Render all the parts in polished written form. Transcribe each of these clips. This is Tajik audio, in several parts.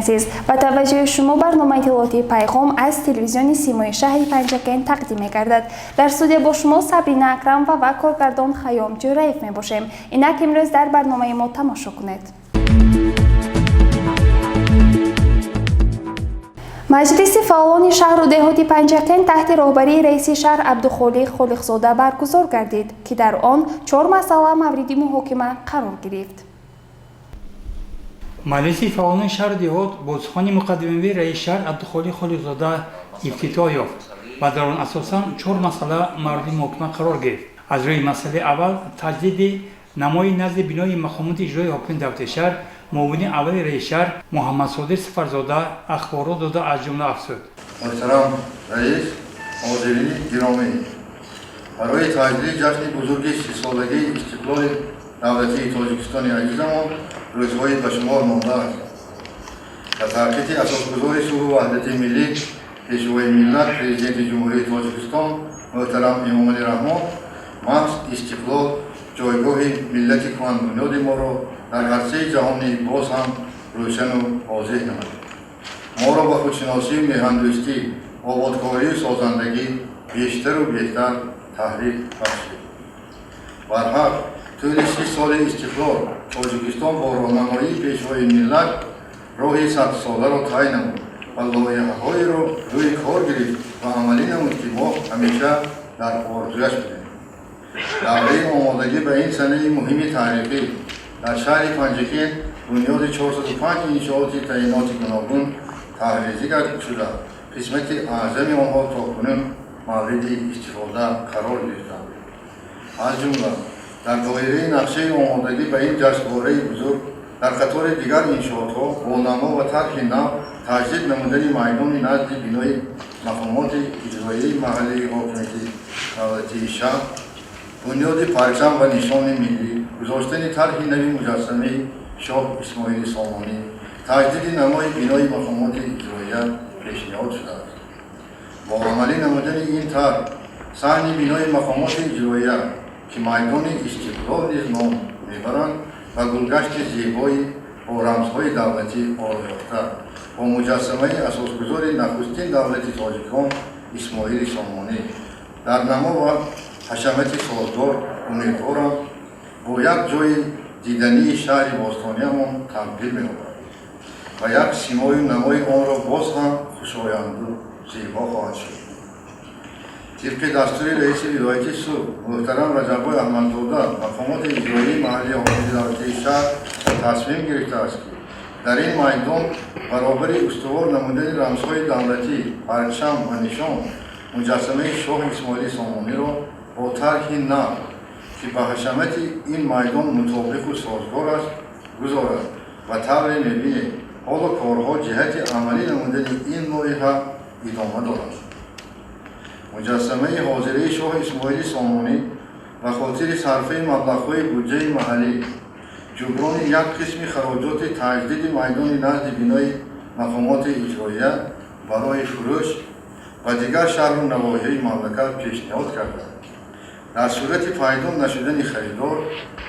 عزیز و توجه شما برنامه اطلاعاتی پیغام از تلویزیون سیمای شهر پنجکن تقدیم می‌گردد. در استودیو با شما صبرینا اکرم و کارگردان خیام جوریف می‌باشیم. اینک امروز در برنامه ما تماشا کنید. مجلس فعالان شهر و دهات پنجکن تحت رهبری رئیس شهر عبدالخالق خالقزاده برگزار گردید که در آن 4 مسئله مورد محاکمه قرار گرفت. مجلس فعالان شهر و دهات با سخن مقدمه رئیس شهر عبدالخالق خالقزاده افتتاح یافت و در آن اساساً 4 مسئله مورد محاکمه قرار گرفت. از روی مسئله اول تجدید نمای نزد بینای مقامات اجرایی حاکم دولت شهر معاون اول رئیس شهر محمد صادق سفرزاده اخبارات داده از جمله افزود. محترم رئیس، حاضرین گرامی، برای تجدید جشن بزرگ 30 سالگی استقلال دولتی تاجیکستان عزیزمان روزهای به شمار مانده است. در تحقیق اساسگذار صلح و وحدت ملی پیشوای ملت پرزیدنت جمهوری تاجیکستان محترم امامعلی رحمان محض استقلال جایگاه ملت کهن‌بنیاد ما را در عرصه جهانی باز هم روشن و واضح نمود. ما را به خودشناسی، میهندوستی، آبادکاری و سازندگی بیشتر و بهتر تحریک بخشید. برحق طول 30 سال استقلال تاجیکستان با راهنمایی پیشوای ملت راه 100 ساله را طی نمود و لایحه‌هایی را روی کار گرفت و عملی نمود که ما همیشه در آرزویش بودیم. دوره آمادگی به این سنه مهم تاریخی در شهر پنجکن بنیاد 405 انشاءات تعیینات گوناگون تحریزی گردیده شده. قسمت اعظم آنها تاکنون مورد استفاده قرار گرفتند. از جمله در دایره نقشه آمادگی به این جشنواره بزرگ در قطار دیگر انشاءاتها با نما و طرح نو تجدید نمودن میدان نزد بینای مقامات اجرایی محلی حاکمیت دولتی شهر، بنیاد پرچم و نشان ملی، گذاشتن طرح نوی مجسمه شاه اسماعیل سامانی، تجدید نمای بینای مقامات اجرایی پیشنهاد شده است. با عملی نمودن این طرح صحن بینای مقامات اجرایی که میدان استقلال نیز نام میبرند و گلگشت زیبایی با رمزهای دولتی آرایفته با مجسمه اساسگذار نخستین دولت تاجیکان اسماعیل سامانی در نما و حشمت سازگار امیدوارم با یک جای دیدنی شهر باستانیمان تبدیل می‌یابد و یک سیمای و نمای آن را باز هم خوشایند و زیبا خواهد شد. طبق دستور رئیس ولایت صلح محترم رجب‌آقای احمدزاده مقامات اجرایی محلی حاکمیت دولتی شهر تصمیم گرفته است که در این میدان برابر استوار نمودن رمزهای دولتی، پرچم و نشان مجسمه شاه اسماعیل سامانی را با طرح نو که به حشمت این میدان مطابق و سازگار است گذارد و طبع می‌بینید حال و کارها جهت عملی نمودن این لایحه ادامه دارد. مجسمه حاضره شاه اسماعیل سامانی و خاطر صرفه مبلغ‌های بودجه محلی جبران یک قسم خراجات تجدید میدان نزد بینای مقامات اجرایی برای فروش و دیگر شهر و نواحی مملکت پیشنهاد کرده. در صورت پیدا نشدن خریدار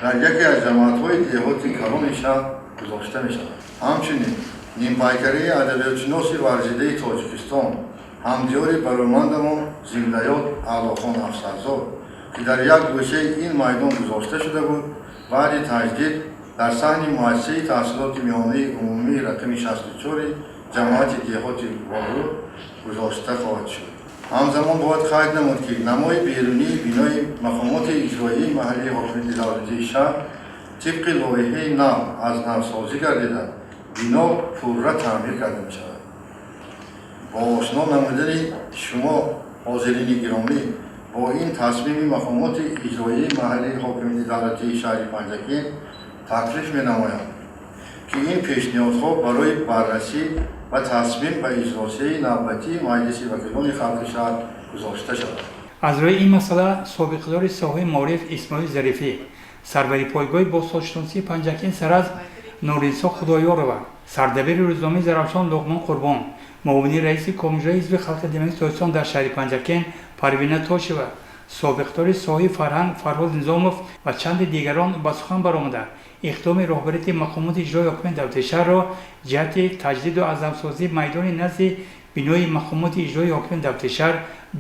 در یکی از جماعت‌های دهات کلان شهر گذاشته می‌شود. همچنین نیمپیکری ادبیات‌شناس ورزیده تاجیکستان همدیار برومندمان زنده‌یاد اعلیخان افسرزاد که در یک گوشه این میدان گذاشته شده بود بعد تجدید در صحن مؤسسه تحصیلات میانه عمومی رقم 64 جماعت دهات بارو گذاشته خواهد شد. همزمان باید قید نمود که نمای بیرونی بینای مقامات اجرایی محلی حاکمیت دولتی شهر طبق لایحه نو از نوسازی گردیده بنا پورا تعمیر کرده می شود. با آشنا نمودن شما حاضرین گرامی با این تصمیم مقامات اجرایی محلی حاکمیت دولتی شهر پنجکن تکلیف می نمایم که این پیشنهادها برای بررسی و تصمیم به اجرای نوبتی مجلس وکیلان خلق شهر گذاشته شود. از روی این مسئله سابقدار ساحه معارف اسماعیل ظریفی سروری پایگاه بازسازشناسی پنجکن سر از نورنسا خدایار و سردبیر روزنامه زرافشان لقمان قربان معاون رئیس کمیته حزب خلق دموکراسی تاجیکستان در شهر پنجکن پروینه تاشeva собиқдори соҳаи фарҳанг Фарҳод Низомов ва чанди дигарон ба сухан баромада иқдоми роҳбарияти мақомоти иҷрои ҳокимияти давлати шаҳрро ҷиҳати таҷдиду азамсозии майдони назди бинои мақомоти иҷрои ҳокимияти давлати шаҳр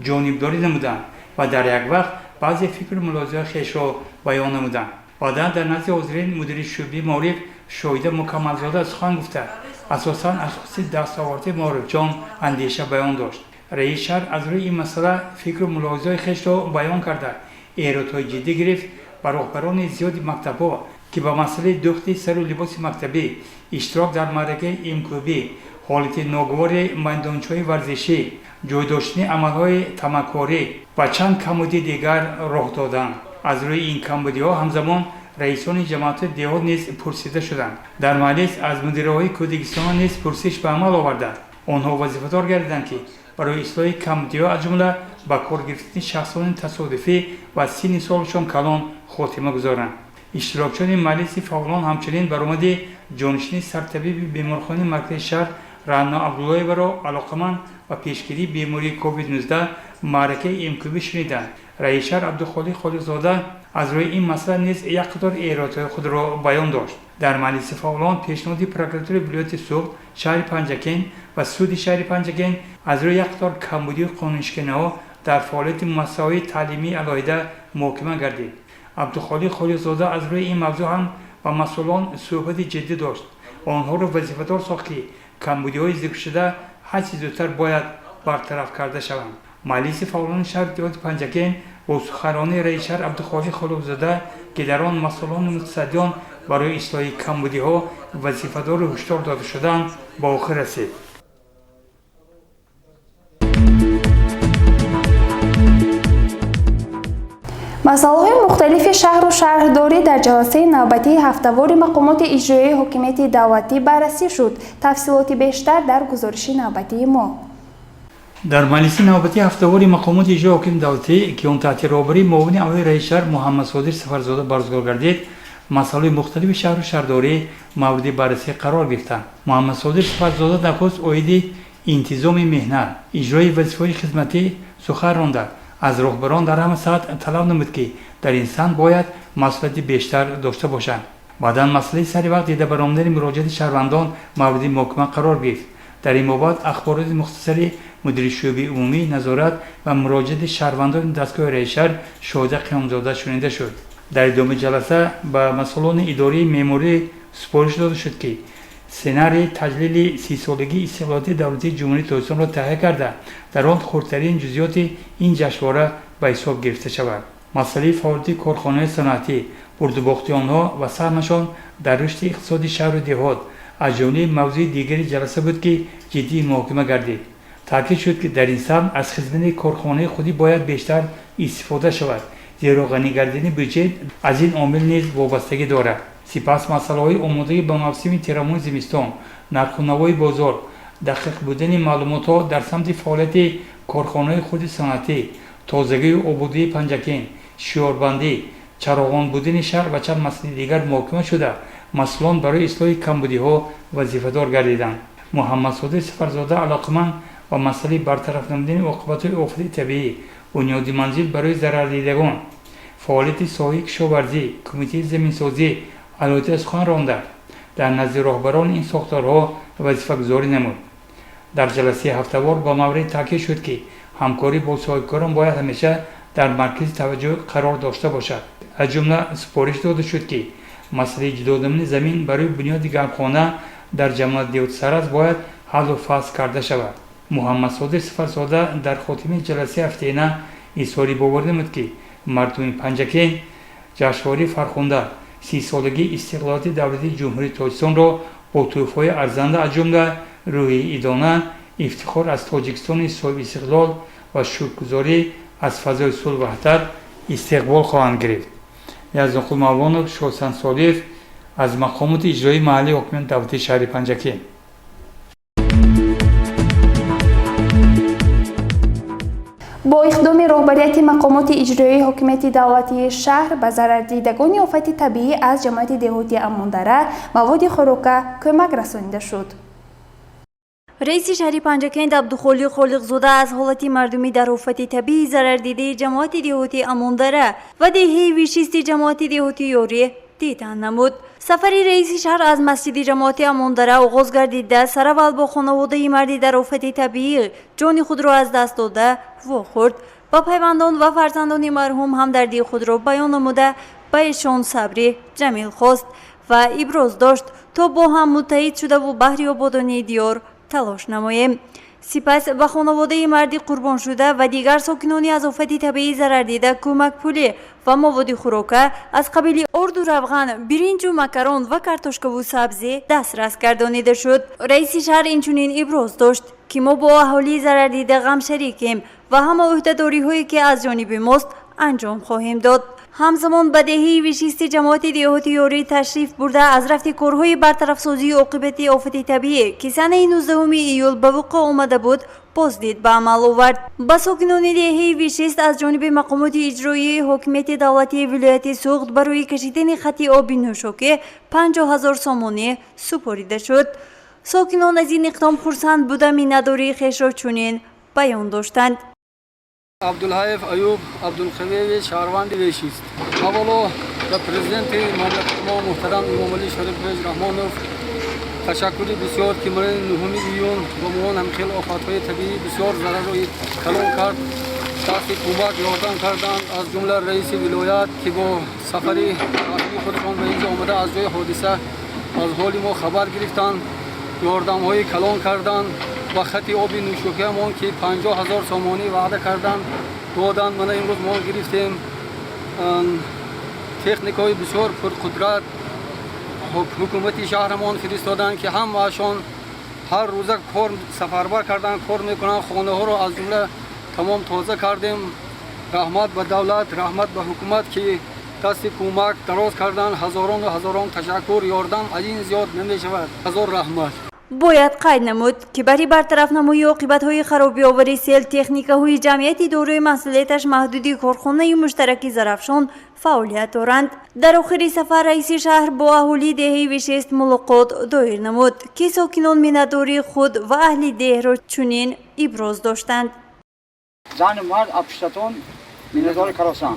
ҷонибдорӣ намуданд ва дар як вақт баъзе фикру мулозимаи хешро баён намуданд. баъдан дар назди ҳозирин мудири шӯъбаи маориф Шоҳида Мукаммалзода сухан гуфта, асосан асоси дастовардии маорифҷон андеша баён дошт. раис шаҳр аз рӯи ин масъала фикру мулоҳизаҳои хешро баён карда эҳротҳои ҷиддӣ гирифт ба роҳбарони зиёди мактабҳо ки ба масъалаи дӯхти сару либоси мактабӣ, иштирок дар маъракаи имкӯбӣ, ҳолати ногувори майдончаҳои варзишӣ, ҷойдоштани амалҳои тамаккорӣ ва чанд камбудии дигар роҳ доданд. аз рӯи ин камбудиҳо ҳамзамон раисони ҷамоатҳои деҳот низ пурсида шуданд. дар маҷлис аз мудираҳои кӯдагистонҳо низ пурсиш ба амал оварда онҳо вазифадор гардиданд ки барои ислоҳи камбудиҳо аз ҷумла ба кор гирифтани шахсони тасодуфӣ ва синни солашон калон хотима гузоранд. иштирокчиёни маҷлиси фаъолон ҳамчунин баромади ҷонишини сартабиби беморхонаи маркази шаҳр Раъно Абдуллоеваро алоқаманд ба пешгирии бемории COVID-19 маъракаи имкӯбӣ шуниданд. раис шаҳр Абдухолиқ Холиқзода аз рӯи ин масъала низ як қатор эҳротҳои худро баён дошт. дар маҷлиси фаъолон пешниҳоди прокуратураи вилояти Суғд, шаҳри Панҷакен ва суди шаҳри Панҷакен аз рӯи як қатор камбудии қонунишкинаҳо дар фаъолияти муассисаҳои таълимии алоҳида муҳокима гардид. Абдухолиқ Холиқзода аз рӯи ин мавзӯъ ҳам ба масъулон суҳбати ҷиддӣ дошт. онҳоро вазифадор сохт ки камбудиҳои зикршуда ҳарчи зудтар бояд бартараф карда шаванд. маҷлиси фаъолони шаҳри диҳоти Панҷакен бо суханронии раис шаҳр Абдухолиқ Холиқзода ки дар он масъулони мутасаддиён барои ислоҳи камбудиҳо вазифадору ҳушдор дода шуданд ба охир расид. масъалаҳои мухталифи шаҳру шаҳрдорӣ дар ҷаласаи навбатии ҳафтавори мақомоти иҷроии ҳокимияти давлатӣ баррасӣ шуд. тафсилоти бештар дар гузориши навбатии мо. дар маҷлиси навбатии ҳафтавори мақомоти иҷроии ҳокимияти давлатӣ ки он таҳти роҳбарии муовини аввали раис шаҳр Муҳаммад Содир Сафарзода баргузор гардид, масъалаҳои мухталифи шаҳру шаҳрдорӣ мавриди баррасӣ қарор гирифтанд. Муҳаммад Содир Сафарзода нахуст оиди интизоми меҳнат, иҷрои вазифаҳои хизматӣ сухан ронда, аз роҳбарон дар ҳама сатҳ талаб намуд ки дар ин самт бояд масъулияти бештар дошта бошанд. баъдан масъалаи сари вақт дида баромадани муроҷиати шаҳрвандон мавриди муҳокима қарор гирифт. дар ин бобат ахбороти мухтасари мудири шӯъбаи умумӣ назорат ва муроҷиати шаҳрвандони дастгоҳи раис шаҳр Шоҳида Қиёмзода шунида шуд. дар идомаи ҷаласа ба масъулони идораи меъморӣ супориш дода шуд ки сценарии таҷлили 30-солагии истиқлолияти давлатии ҷумҳурии Тоҷикистонро таҳия карда дар он хурдтарин ҷузъиёти ин ҷашнвора ба ҳисоб гирифта шавад. масъалаи фаъолияти корхонаҳои санъатӣ, бурдубохти онҳо ва саҳмашон дар рушди иқтисоди шаҳру деҳот аз ҷумлаи мавзӯи дигари ҷаласа буд ки ҷиддӣ муҳокима гардид. таъкид шуд ки дар ин самт аз хизмати корхонаи худӣ бояд бештар истифода шавад, зеро ғанигардидани бюджет аз ин омил низ вобастагӣ дорад. сипас масъалаҳои омодагӣ ба мавсими терамони зимистон, нарху навои бозор, дақиқ будани маълумотҳо дар самти фаъолияти корхонаҳои худи санъатӣ, тозагию ободии Панҷакен, шиёрбандӣ, чароғон будани шаҳр ва чанд масъалаи дигар муҳокима шуда масъулон барои ислоҳи камбудиҳо вазифадор гардиданд. Муҳаммад Содир Сафарзода алоқаманд ба масъалаи бартараф намудани оқибатҳои офати табиӣ, бунёди манзил барои зарардидагон, фаъолияти соҳаи кишоварзӣ, кумитаи заминсозӣ алоҳида сухан ронда, дар назди роҳбарони ин сохторҳо вазифагузорӣ намуд. дар ҷаласаи ҳафтавор ба маврид таъкид шуд ки ҳамкорӣ бо соҳибкорон бояд ҳамеша дар маркази таваҷҷӯҳ қарор дошта бошад. аз ҷумла супориш дода шуд ки масъалаи ҷудодамани замин барои бунёди гармхона дар ҷамоати Деҳоти Сараз бояд ҳаллу фасл карда шавад. Муҳаммад Содир Сафарзода дар хотимаи ҷаласаи ҳафтаина изҳори боварӣ намуд ки мардуми Панҷакен ҷашнвори фархонда 30-солагии истиқлолияти давлатии ҷумҳурии Тоҷикистонро бо тӯҳфаҳои арзанда аз ҷумла рӯҳи идона, ифтихор аз Тоҷикистони соҳибистиқлол ва шукргузорӣ аз фазои сулҳ ва ваҳдат истиқбол хоҳанд гирифт. Яздонқул Мавлонов, Шоҳсан Солиев аз мақомоти иҷроии маҳаллии ҳокимияти давлатии шаҳри Панҷакен. бо иқдоми роҳбарияти мақомоти иҷроии ҳокимияти давлатии шаҳр ба зарардидагони офати табиӣ аз ҷамоати деҳотӣ Амондара маводи хӯрока кӯмак расонида шуд. رئیس شهری پنجکند عبدالخالق خالقزاده از حالت مردمی در آفت طبیعی ضرر دیده جماعت دهاتی اماندره و دهه ویشیست جماعت دهاتی یوری دیدن نمود. سفر رئیس شهر از مسجد جماعت اماندره آغاز گردیده سراول با خانواده مردی در آفت طبیعی جان خود را از دست داده واخورد. با پیوندان و فرزندان مرحوم همدردی خود را بیان نموده به ایشان صبری جمیل خواست و ابراز داشت تا با هم متحد شده و بهر آبادانی دیار تلاش نماییم. سپس به خانواده مردی قربان شده و دیگر ساکنانی از آفت طبیعی ضرر دیده کمک پولی و مواد خوراکه از قبیل ارد و روغن، برنج و مکرون و کارتوشک و سبزی دسترس گردانیده شد. رئیس شهر اینچنین ابراز داشت که ما با اهالی ضرر دیده غم شریکیم و همه عهده‌داری هایی که از جانب ماست انجام خواهیم داد. همزمان به دهه ویشیست جماعت دهاتی یوری تشریف برده از رفت کارهای برطرف سازی عاقبت آفت طبیعی که سنه 19 ایول به وقوع آمده بود بازدید به عمل آورد. به ساکنان دهه ویشیست از جانب مقامات اجرایی حاکمیت دولتی ولایت سوخت برای کشیدن خط آب نوشابه 50,000 سامانی سپرده شد. ساکنان از این اقدام خرسند بوده مینداری خویش را چنین بیان داشتند. عبدالحیف ایوب عبدالقوی شهروند ویشیست. اولا به پرزیدنت مملکت ما محترم امام علی شریف رضی رحمانوف تشکری بسیار که برای نهم ایون با موان همخیل آفت‌های طبیعی بسیار ضرر را کلان کرد. دست کمک یاردن کردند از جمله رئیس ولایت که با سفری رسمی خودشان به اینجا آمده از جای حادثه از حال ما خبر گرفتند، یاردم‌های کلان کردند و خط آب نوشابهمان که 50,000 سامانی وعده کردند دادند. من امروز ما گرفتیم تکنیک‌های بسیار پرقدرت حکومت شهرمان فرستادند که هم واشان هر روزه کار سفربر کردن کار میکنن. خانه ها رو از جمله تمام تازه کردیم. رحمت به دولت، رحمت به حکومت که دست کمک دراز کردن. هزاران و هزاران تشکر. یاردم از این زیاد نمیشود. هزار رحمت. باید قید نمود که برای برطرف نمایی عاقبت‌های خرابی آوری سیل تکنیک‌های جمعیتی دارای مسئولیتش محدودی کارخانه مشترکی زرافشان فعالیت دارند. در آخر سفر رئیس شهر با اهالی دهه ویشیست ملاقات دایر نمود که ساکنان مینداری خود و اهل ده را چنین ابراز داشتند. زن مرد اپشتون مینداری کراسان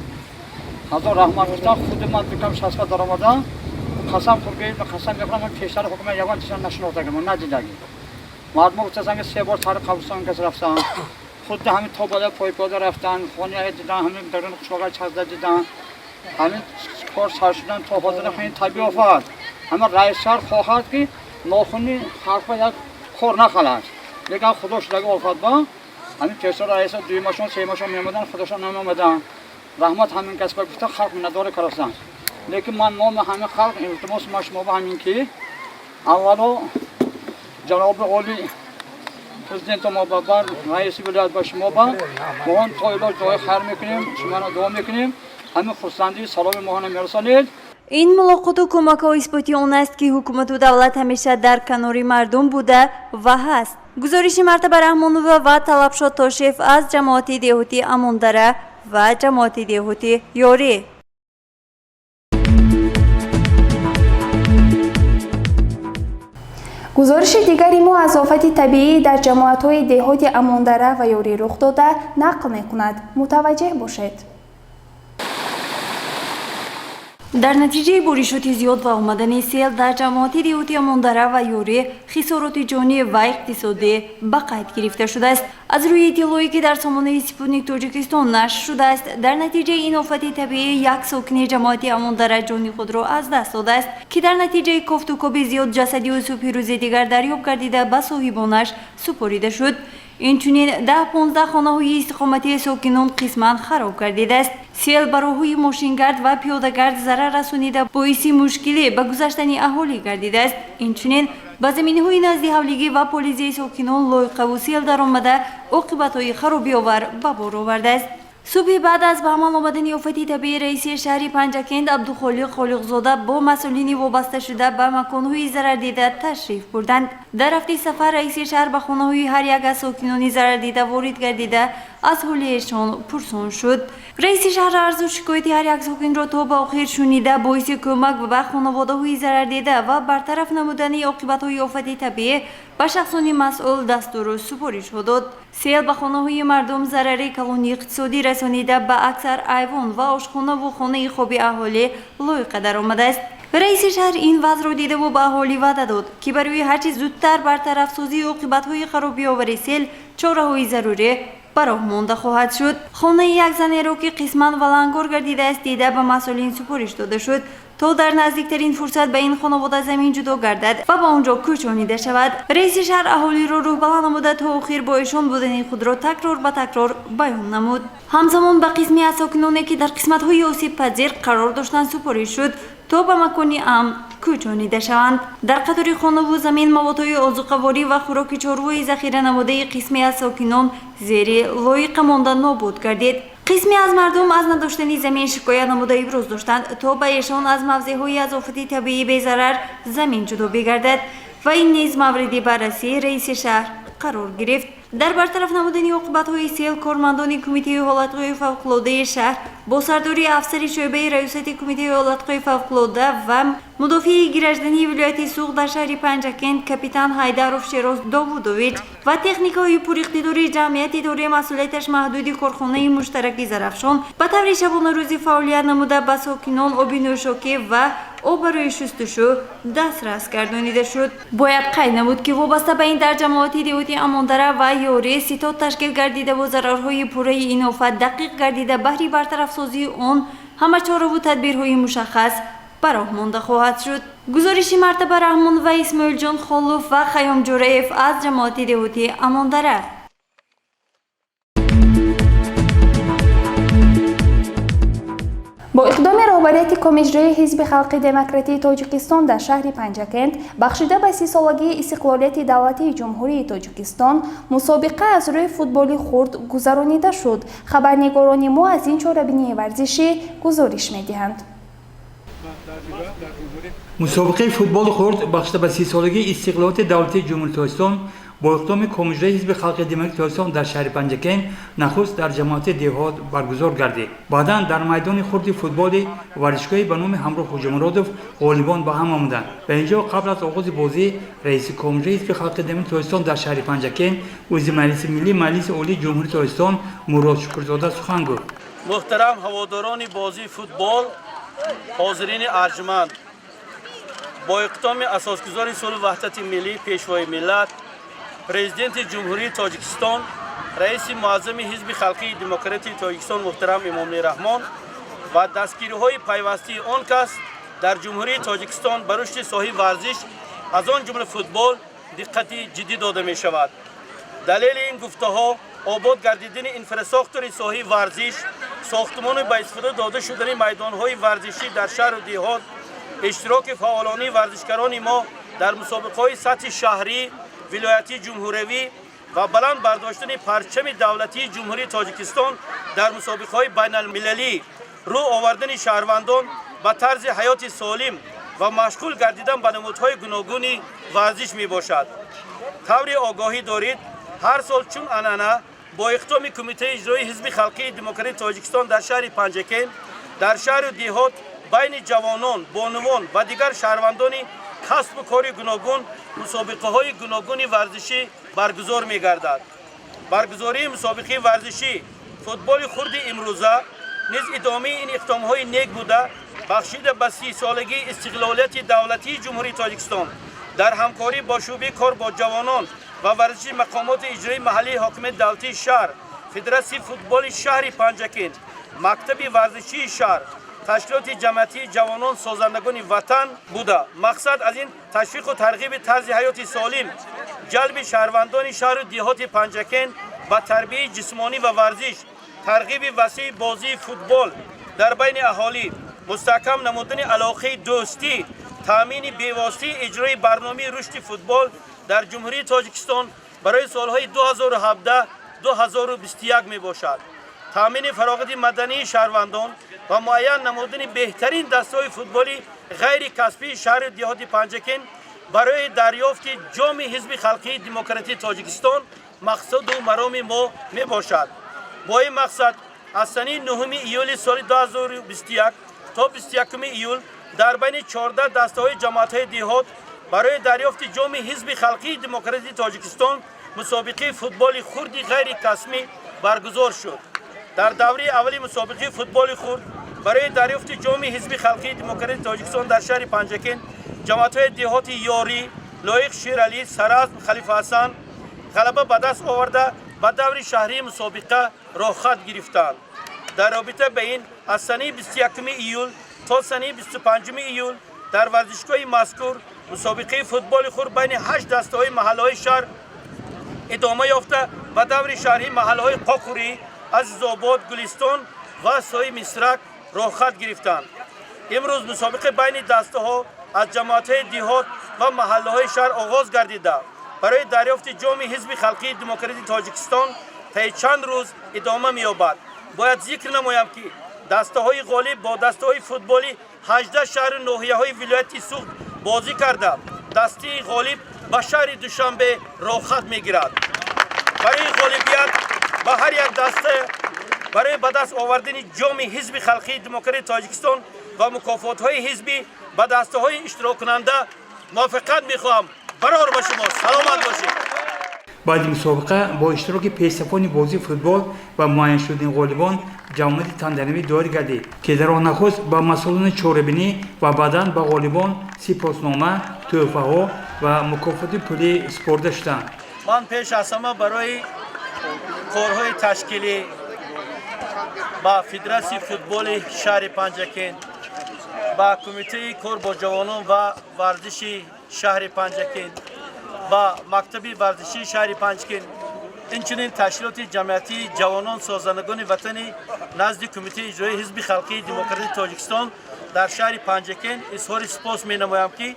هزار رحمت گفتن. خود من بکنم شخصا در آمده قسم خورگید و قسم میکنم من پیشتر حکومت یوان تیشان نشناخته من ندیدگی مردم گفتن که 3 بار سر قبرستان کس رفتن. خود همین تا بالا پای پاده رفتن خانه دیدن، همین درون قشلاقای چزده دیدن، همین کار سر شدن تا حاضر خیلی طبیعی آفت. همه رئیس شهر خواهد که ناخونی حرفا یک کار نخلد لیکن خدا شدگی آفت با همین پیشتر رئیس دوی ماشون سه ماشون میامدن خودشان نمیامدن. رحمت همین کس پر گفته خلق نداره کرستن. لیکن من نام همه خلق التماس ما شما به همین که اولا جناب عالی پرزیدنت ما بابر رئیس ولایت با شما با اون تا علاج دعای خیر میکنیم شما را دعا میکنیم. همین خرسندی سلام ماهانه میرسانید. این ملاقات و کمک ها اثباتی آن است که حکومت و دولت همیشه در کنار مردم بوده و هست. گزارش مرتبه رحمانوف و طلبشاد تاشف از جماعت دهاتی اماندره و جماعت دهاتی یوری. گزارش دیگری ما از آفت طبیعی در جماعت‌های دهات اماندره و یوری رخ داده نقل می‌کند. متوجه باشید. در نتیجه بارشات زیاد و آمدن سیل در جماعت دهاتی اماندره و یوری خسارات جانی و اقتصادی به قید گرفته شده است. از روی اطلاعی که در سامانه سپوتنیک تاجیکستان نشر شده است در نتیجه این آفت طبیعی یک ساکن جماعت اماندره جان خود را از دست داده است که در نتیجه کافت و کاب زیاد جسدی و صبح روز دیگر دریافت گردیده به صاحبانش سپرده شد. اینچنین 10-15 خانه‌های استقامتی ساکنان قسماً خراب گردیده است. سیل به راه‌های ماشینگرد و پیاده‌گرد ضرر رسانیده باعث مشکلی به گذشتن اهالی گردیده است. اینچنین به زمینه‌های نزد حولیگی و پلیسی ساکنان لایقه و سیل درآمده عاقبت‌های خرابی آور به بار آورده است. صبح بعد از به عمل آمدن آفت طبیعی رئیس شهر پنجکند عبدالخالق خالقزاده با مسئولین وابسته شده به مکان‌های ضرر دیده تشریف بردند. در رفت سفر رئیس شهر به خانه‌های هر یک از ساکنان ضرر دیده وارد گردیده از حالیشان پرسان شد. رئیس شهر ارزو شکایتی هر یک ساکن را تا به آخر شنیده باعث کمک به خانواده‌های ضرر دیده و برطرف نمودن عاقبت‌های آفت طبیعی به شخصان مسئول دستور سپاری شد. سیل به خانه‌های مردم ضرر کلان اقتصادی رسانیده به اکثر ایوان و آشخانه و خانه خواب اهالی لاحقه درآمده است. رئیس شهر این وضع را دیده و به اهالی وعده داد که برای هرچی زودتر برطرف سازی عاقبت‌های خرابی آور سیل چاره‌های ضروری براه مانده خواهد شد. خانه یک زن را که قسماً ولنگار گردیده است دیده به مسئولین سپارش داده شد تا در نزدیکترین فرصت به این خانواده زمین جدا گردد و به آنجا کوچانیده شود. رئیس شهر اهالی را روح بلند نموده تا آخر با ایشان بودن خود را تکرار به تکرار بیان نمود. همزمان به قسمی از ساکنانی که در قسمت‌های آسیب پذیر قرار داشتند سپارش شد تا به مکانی امن کوچانیده شوند. در قطار خانه و زمین موادهای آذوقه‌واری و خوراک چاره‌های ذخیره نموده قسمی از ساکنان زیر لایق مانده نابود گردید. قسمی از مردم از نداشتن زمین شکایت نموده ابراز داشتند تا به ایشان از موضع‌های از آفت طبیعی بی‌ضرر زمین جدا بگردد و این نیز مورد بررسی رئیس شهر قرار گرفت. در برطرف نمودن عاقبت‌های سیل کارمندان کمیته حالت‌های فوق‌العاده شهر با سرداری افسر شعبه ریاست کمیته حالت‌های فوق‌العاده و مدافع گیرجدنی ولایت سوق در شهر پنجکند کاپیتان حیدرов شیراز داوودویچ و تکنیک‌های پراقتدار جمعیت اداره مسئولیتش محدود کارخانه مشترک زرافشان به طور شبانه روزی فعالیت نموده به ساکنان آب نوشاکی و آب برای شستشو دسترس گردانیده شد. باید قید نمود که وابسته به این در جماعت دیهاتی اماندره و یاری ستاد تشکیل گردیده و ضررهای پوره این آفت دقیق گردیده بهره برطرف سازی آن همه چاره و تدبیرهای مشخص براه مانده خواهد شد. گزارش مرتبه رحمان و اسماعیل جان خالوف و خیام جوریف از جماعت دیهاتی اماندره. با اقدام رهبریت کمیته حزب خلق دموکراتی تاجیکستان در شهر پنجکند بخشیده به 30 سالگی استقلالیت دولتی جمهوری تاجیکستان مسابقه از روی فوتبال خرد گذرانیده شد. خبرنگاران ما از این چهاربینی ورزشی گزارش می‌دهند. مسابقه فوتبال خرد بخشیده به 30 سالگی استقلالیت دولتی جمهوری تاجیکستان با اقدام کمیته حزب خلق دموکراتی تاجیکستان در شهر پنجکند نخست در جماعت دهات برگزار گردید. بعدا در میدان خرد فوتبال ورزشگاهی به نام همراه خوجامرادوف غالبان به هم آمدند. به اینجا قبل از آغاز بازی رئیس کمیته حزب خلق دموکراتی تاجیکستان در شهر پنجکند وزیر مجلس ملی مجلس عالی جمهوری تاجیکستان مراد شکرزاده سخن گفت. محترم هواداران بازی فوتبال، حاضرین ارجمند، با اقدام اساسگذار صلح و وحدت ملی پیشوای ملت پرزیدنت جمهوری تاجیکستان رئیس معظم حزب خلقی دموکراتی تاجیکستان محترم امامعلی رحمان و دستگیری‌های پیوسته آن کس در جمهوری تاجیکستان به رشد ساحه ورزش از آن جمله فوتبال دقت جدی داده می شود. دلیل این گفته‌ها آباد گردیدن انفراستراکچور ساحه ورزش، ساختمان با استفاده داده شدن میدان‌های ورزشی در شهر و دیهات، اشتراک فعالانه ورزشکاران ما در مسابقه‌های سطح شهری، ولایتی جمهوری و بلند برداشتن پرچم دولتی جمهوری تاجیکستان در مسابقه‌های بین المللی رو آوردن شهروندان به طرز حیات سالم و مشغول گردیدن به نمودهای گوناگون ورزش می باشد. طور آگاهی دارید هر سال چون انانه با اقدام کمیته اجرایی حزب خلقی دموکراتی تاجیکستان در شهر پنجکند در شهر و دیهات بین جوانان، بانوان و دیگر شهروندان کسب و کار گوناگون مسابقه های گوناگون ورزشی برگزار می گردد. برگزاری مسابقه ورزشی فوتبال خرد امروزه نیز ادامه این اقدام های نیک بوده بخشیده به 30 سالگی استقلالیت دولتی جمهوری تاجیکستان در همکاری با شعبه کار با جوانان و ورزشی مقامات اجرایی محلی حاکمیت دولتی شهر، فدراسیون فوتبال شهر پنجکند، مکتب ورزشی شهر، تشکیلات جمعیتی جوانان سازندگان وطن بوده. مقصد از این تشویق و ترغیب طرز حیات سالم، جلب شهروندان شهر و دیهات پنجکند به تربیت جسمانی و ورزش، ترغیب وسیع بازی فوتبال در بین اهالی، مستحکم نمودن علاقه دوستی، تامین بی‌واسطه اجرای برنامه رشد فوتبال در جمهوری تاجیکستان برای سالهای 2017-2021 می باشد. تامین فراغت مدنی شهروندان و معین نمودن بهترین دسته‌های فوتبالی غیر کسبی شهر دیهات پنجکند برای دریافت جام حزب خلقی دموکراتی تاجیکستان مقصد و مرام ما می باشد. با این مقصد از سنه 9 ایول سال 2021 تا 21 ایول در بین 14 دسته‌های جماعت‌های دهات برای دریافت جام حزب خلقی دموکراسی تاجیکستان مسابقه فوتبال خرد غیر رسمی برگزار شد. در دوره اولی مسابقه فوتبال خرد برای دریافت جام حزب خلقی دموکراسی تاجیکستان در شهر پنجکن جماعت‌های دهات یاری، لایق شیرعلی، سرازم، خلیفه حسن غلبه به دست آورده و دور شهری مسابقه را خط گرفتند. در رابطه به این از سنه 21 ایول تا سنه 25 ایول در ورزشگاه مذکور مسابقه فوتبال خرد بین 8 دسته‌های محله‌های شهر ادامه یافته و دور شهری محله‌های قاقوری، عزیزآباد، گلستان و سوی مصرک را خط گرفتند. امروز مسابقه بین دسته‌ها از جماعت‌های دهات و محله‌های شهر آغاز گردیده برای دریافت جام حزب خلقی دموکراسی تاجیکستان طی چند روز ادامه می‌یابد. باید ذکر نمایم که دسته‌های غالب با دسته‌های فوتبالی 18 شهر ناحیه‌های ولایت سوخت بازی کرده. دسته غالب به شهر دوشنبه راه خط می‌گیرد. برای غالبیت به هر یک دسته برای به دست آوردن جام حزب خلقی دموکراسی تاجیکستان و مکافات‌های حزبی به دسته‌های اشتراک کننده موافقت می‌خواهم. برار با شما، سلامت باشید. بعد مسابقه با اشتراک پیشتفان بازی فوتبال و معین شدن غالبان جامعه تندرمی دایر گردید که در آن نخست با مسئولان چهاربینی و بعداً با غالبان سپاسنامه، تحفه‌ها و مکافات پولی سپرده شدند. من پیش از همه برای کارهای تشکیلی با فدراسیون فوتبال شهر پنجکن، با کمیته کار با جوانان و ورزشی شهر پنجکن، با مکتب ورزشی شهر پنجکن، اینچنین تشکیلات جمعیتی جوانان سازندگان وطنی نزد کمیته اجرایی حزب خلقی دموکراسی تاجیکستان در شهر پنجکن اظهار سپاس می‌نمایم که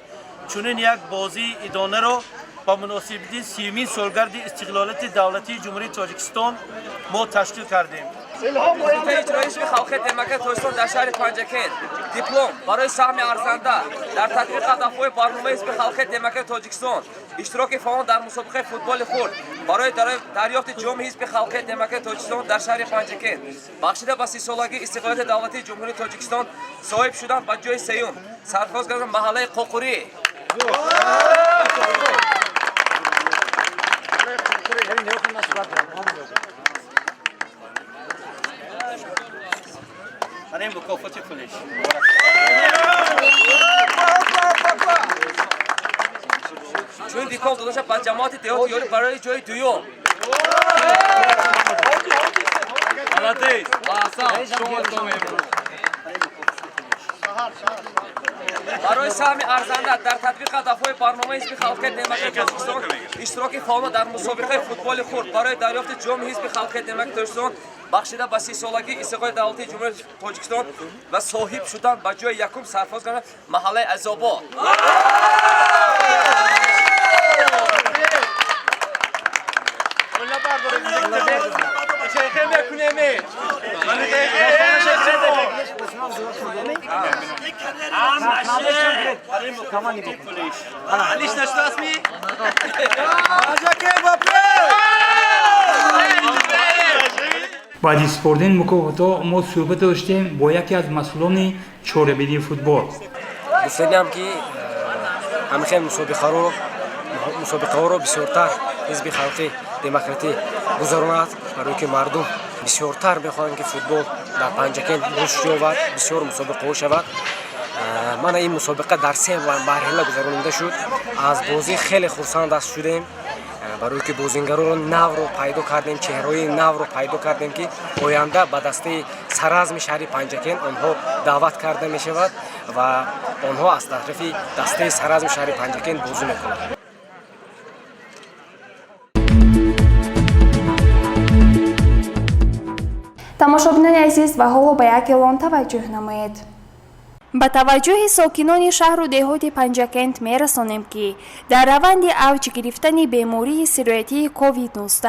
چنین یک بازی ادانه را با مناسبت 30مین سالگرد استقلالیت دولتی جمهوری تاجیکستان ما تشکیل کردیم. کمیته اجرایی حزب خلقی دموکراسی تاجیکستان در شهر پنجکن دیپلم برای سهم ارزنده در تطبیق هدف‌های برنامه حزب خلقی دموکراسی تاجیکستان، اشتراک فعال در مسابقه فوتبال خرد برای دریافت جام حزب خلقی دموکراسی تاجیکستان در شهر پنجکن بخشیده به 30 سالگی استقلالیت دولتی جمهوری تاجیکستان صاحب شدن به جای سیوم سرفراز کردن محله قاقوری. برای مکافات پولیش چون دیکام داداش با جماعت دهات یاری برای جای دوم. برای سهم ارزنده در تطبیق هدف‌های برنامه حزب خلقی دموکراسی تاجیکستان، اشتراک فعال در مسابقه فوتبال خرد برای دریافت جام حزب خلقی دموکراسی تاجیکستان بخشیده به 30 سالگی استقلال دولتی جمهوری تاجیکستان و صاحب شدن به جای یکم سرفراز کردن محله عزیزآباد. بعد سپردن مکافات ما صحبت داشتیم با یکی از مسئولان چهاربینی فوتبال. دوست دارم که همین مسابقه رو بسیارتر حزب خلقی دموکراسی گذراند برای که مردم بسیارتر بخواهند که فوتبال در پنجکن رشد یابد، بسیار مسابقه شود. من این مسابقه در 3 مرحله گذرانده شد. از بازی خیلی خرسند است شدیم برای که بازیگران نو رو پیدا کردیم، چهره‌های نو رو پیدا کردیم که آینده به دسته سرازم شهر پنجکن آنها دعوت کرده می شود و آنها از طرف دسته سرازم شهر پنجکن بازی میکنند. тамошобинони азиз ва ҳоло ба як эълон таваҷҷӯҳ намоед. ба таваҷҷӯҳи сокинони шаҳру деҳоти Панҷакент мерасонем ки дар раванди авҷ гирифтани бемории сироятии COVID-19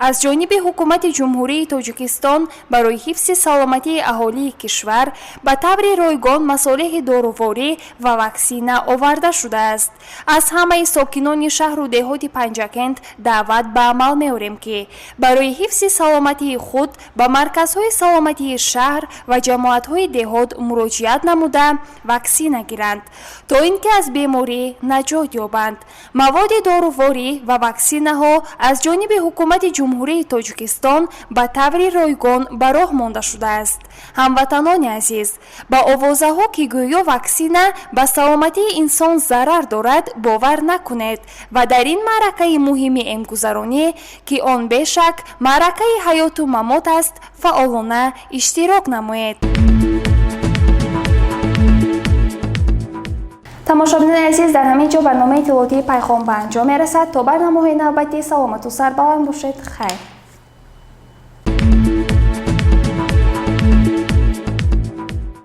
аз ҷониби ҳукумати ҷумҳурии Тоҷикистон барои ҳифзи саломатии аҳолии кишвар ба таври ройгон масолиҳи доруворӣ ва ваксина оварда шудааст. аз ҳамаи сокинони шаҳру деҳоти Панҷакент даъват ба амал меорем ки барои ҳифзи саломатии худ ба марказҳои саломатии шаҳр ва ҷамоатҳои деҳот муроҷиат намуда ваксина гиранд, то ин ки аз беморӣ наҷот ёбанд. маводи доруворӣ ва ваксинаҳо аз ҷониби ҳукумати ҷумҳурии Тоҷикистон ба таври ройгон ба роҳ монда шудааст. ҳамватанони азиз, ба овозаҳо ки гӯё ваксина ба саломатии инсон зарар дорад бовар накунед ва дар ин маъракаи муҳими эмгузаронӣ ки он бешак маъракаи ҳаёту мамот аст, фаъолона иштирок намоед. тамошобинони азиз, дар ҳамин ҷо барномаи иттилоотии пайхом ба анҷом мерасад. то барномаҳои навбатӣ саломату сарбаланд бошед. хайр.